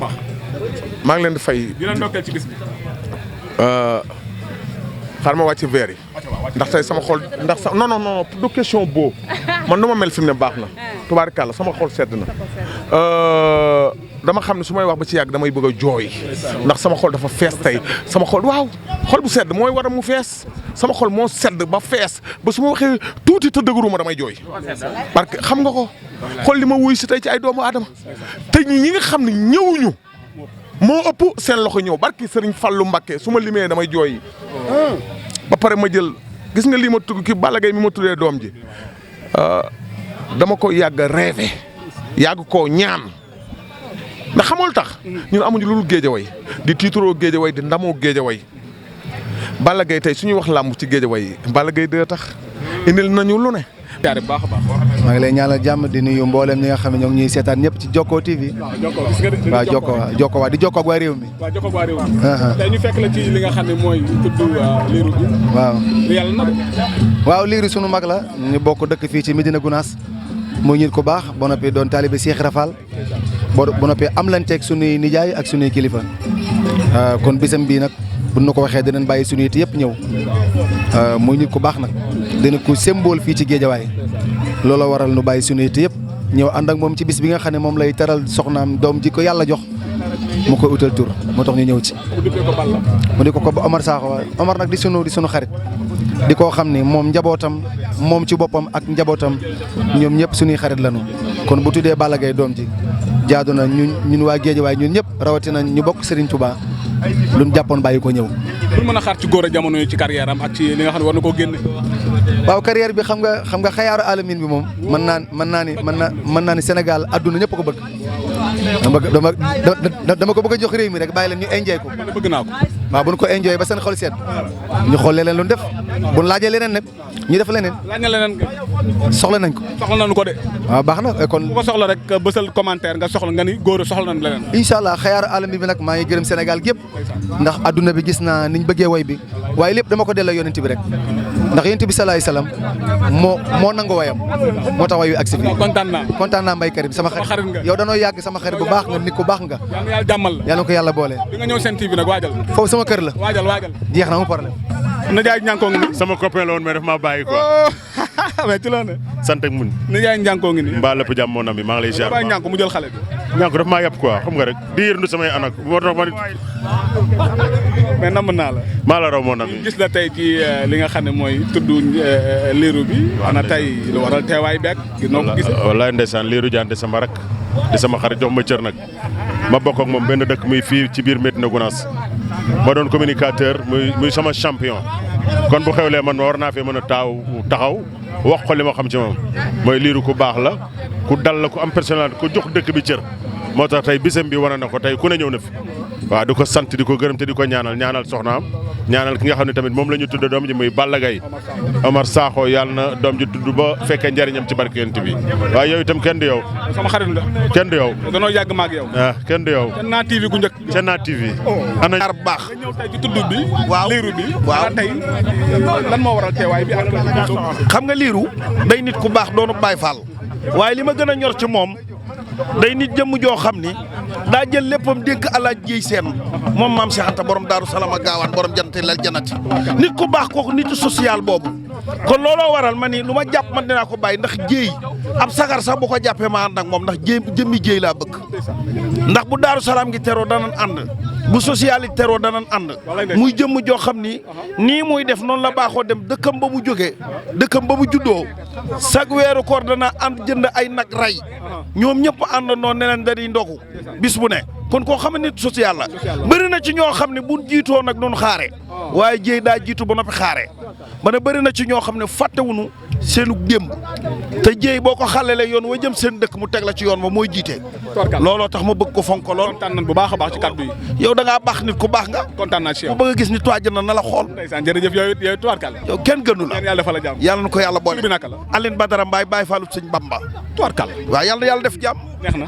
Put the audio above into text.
maa ngi leen di fay. di leen ndokkeel ci bis bi. xaaral ma wàcc verre yi ndax tey sama xol ndax sa non non non du question boobu man nu ma mel fi mu ne baax na. tubaarkàlla sama xol sedd na. dama xam ne su may wax ba ci yàgg damay bëgg a jooy ndax sama xol dafa fees tey sama xol waaw xol bu sedd mooy war a mu fees sama xol moo sedd ba fees ba su ma waxee tuuti te dëgëruma damay jooy. parce que xam nga ko xol li ma wuy si tey ci ay doomu aadama te ñi nga xam ne ñëwuñu moo ëpp seen loxo ñëw barki Sëriñ Fallu Mbakke su ma limee damay jooy. ba pare ma jël gis nga lii ma tudd ki Balla Gaye mi ma tuddee doom ji dama ko yàgg a rêvé yàgg koo ñaan. ndax xamul tax ñun amuñu lu dul Géejawaay di tiituroo Géejawaay di ndamoo Géejawaay Balla Gaye tey suñuy wax làmb ci Géejawaay Balla Gaye dee tax indil nañu lu ne. jaare bu baax a baax. maa ngi lay ñaanal jàmm di nuyu mboolem ñi nga xam ne ñoo ngi ñuy seetaan ñëpp ci Jokko TV. waaw Jokko waaw di Jokko ak waa réew mi. waaw Jokko ak waa réew mi. tey ñu fekk la ci li nga xam ne mooy tudd liiru bi. waaw yàlla na de. waaw liiru sunu mag la ñu bokk dëkk fii ci Médina Gounass muy nit ku baax ba noppi doon taalibe Cheikh Rafal ba noppi am lanteeg sunuy nijaay ak sunuy kilifa kon bisam bii nag bu nu ko waxee dinañ bàyyi sunu it yëpp ñëw muy nit ku baax nag dina ko symbole fii ci Géejawaay looloo waral nu bàyyi sunu it yëpp ñëw ànd ak moom ci bis bi nga xam ne moom lay teral soxnaam doom ji ko yàlla jox mu koy utal tur moo tax ñu ñëw ci. mu di ko Omar Sakho Omar nag di sunu xarit di koo xam ni moom njabootam moom ci boppam ak njabootam ñoom ñëpp sunuy xarit lañu kon bu tuddee Balla Gaye doom ji jaadu na ñun waa Géejawaay ñun ñëpp rawatina ñu bokk Serigne Touba lu ñu jàppoon bàyyi ko ñëw. pour mën a xaar ci góor a jamono yi ci carrière am ak ci li nga xam ne war na koo génne. waaw carrière bi xam nga xayaaru alamin bi moom mën naa ni Sénégal adduna ñëpp ko bëgg. dama ko bëgg a jox réew mi rek bàyyi leen ñu enjoy ko. bëgg naa ko. waaw bu ñu ko enjoy ba seen xol seet ñu xool leneen lu ñu def bu ñu laajee leneen nag ñu def leneen. laaj na leneen soxla nañ ko. soxla nañu ko de. waaw baax na kon. bu ko soxla rek bësal commentaire nga soxla nga ni góor a soxla nañu leneen. incha allah xayaaru alamin bi nag maa ngi gërëm Sénégal gépp ndax adduna bi gis naa niñ bëggee way bi waaye lépp dama ko delloo yonent bi rek ndax yonent bi salaay salaam moo nangu wayam moo tax way wi agsi fii. kontaan naa Mbaye Karim sama xarit nga yow danoo yàgg sama xarit bu baax nga nit ku baax nga. yàlla jàmmal la yàlla na ko yàlla boole. di nga ñëw seen TV nag waajal. foofu sama kër la. waajal. jeex na mu problème. Nijaay Njànkoo ngi nii. sama copain la woon mais daf maa bàyyi quoi. mais ci loolu ne. sant ak muñ. Nijaay Njànkoo ngi nii. mbaa lépp jàmm moo nam bi maa ngi lay ziar. bàyyi Njànko mu jël xale bi. Njànko daf maa yàpp quoi xam nga rek di yërndu samay anak moo tax ma. mais namm naa la. maa la raw moo nam bi. gis la tey ci li nga xam ne mooy tudd liiru bi. ana tey lu waral teewaay beeg. noo ko gisee wallaay ndeysaan liiru jaante sama rak di sama xarit jox ma cër nag ma bokk ak moom benn dëkk muy fii ci biir Médina Gounass ma doon communicateur muy sama champion kon bu xewlee man war naa fee mën a taxaw wax ko li ma xam ci moom mooy liiru ku baax la ku dal la ku am personnalité ku jox dëkk bi cër moo tax tey bisam bi wane na ko tey ku ne ñëw na fi waaw di ko sant di ko gërëm te di ko ñaanal soxnaam ñaanal ki nga xam ne tamit moom la ñu tudd doom ji muy Balla Gaye Omar Sakho yàlla na doom ji tudd ba fekkee njariñam ci barke yonent bi waaye yow itam kenn du yow. sama xarit nga. kenn du yow. danoo yàgg ma ak yow. kenn du yow. Sen TV gu njëkk. Sen TV. ana bu baax. nga ñëw tey ci tudd bi. waaw liiru bi. waaw tey lan moo waral teewaay bi ak. xam nga liiru day nit ku baax doonu Baay Faal waaye li ma gën a ñor ci moom day nit jëmm joo xam ni daa jël léppam dénk alaaj jiy seen moom maam Cheikh Anta borom Daaru Salaam ak gaawaan borom jante lal janati nit ku baax kooku nitu social boobu kon looloo waral ma ni lu ma jàpp man dinaa ko bàyyi ndax jéey ab sagar sax bu ko jàppee ma ànd ak moom ndax jëmmi jéey laa bëgg ndax bu Daaru Salaam gi teroo danan ànd bu social yi teroo danan ànd muy jëmm joo xam ni nii muy def noonu la baaxoo dem dëkkam ba mu jógee dëkkam ba mu juddoo chaque weeru koor dana ànd jënd ay nag ray ñoom ñëpp àndandoo ne leen dañuy ndogu bis bu ne kon koo xam ne nit social la bëri na ci ñoo xam ne buñ jiitoo nag noonu xaare waaye jéey daa jiitu ba noppi xaare ba ne bëri na ci ñoo xam ne fàttewuñu seenu démb te jéey boo ko xàllalee yoon wa jëm seen dëkk mu teg la ci yoon ba mooy jiite looloo tax ma bëgg ko fonk lool. kontaan nañ bu baax a baax ci kàddu yi. yow da ngaa baax nit ku baax nga. kontaan naa ci yow ku bëgg a gis nit waaj na la xool. ndeysaan jërëjëf yow tubaarkàlla. yow kenn gënu la. yàlla defal la jàmm. yàlla na ko yàlla boole. bi naka la. Aline Badara Mbaye Baye Fallou Sëñ Bamba. tubaarkàlla. waaw yàlla na yàlla def jàmm. neex na.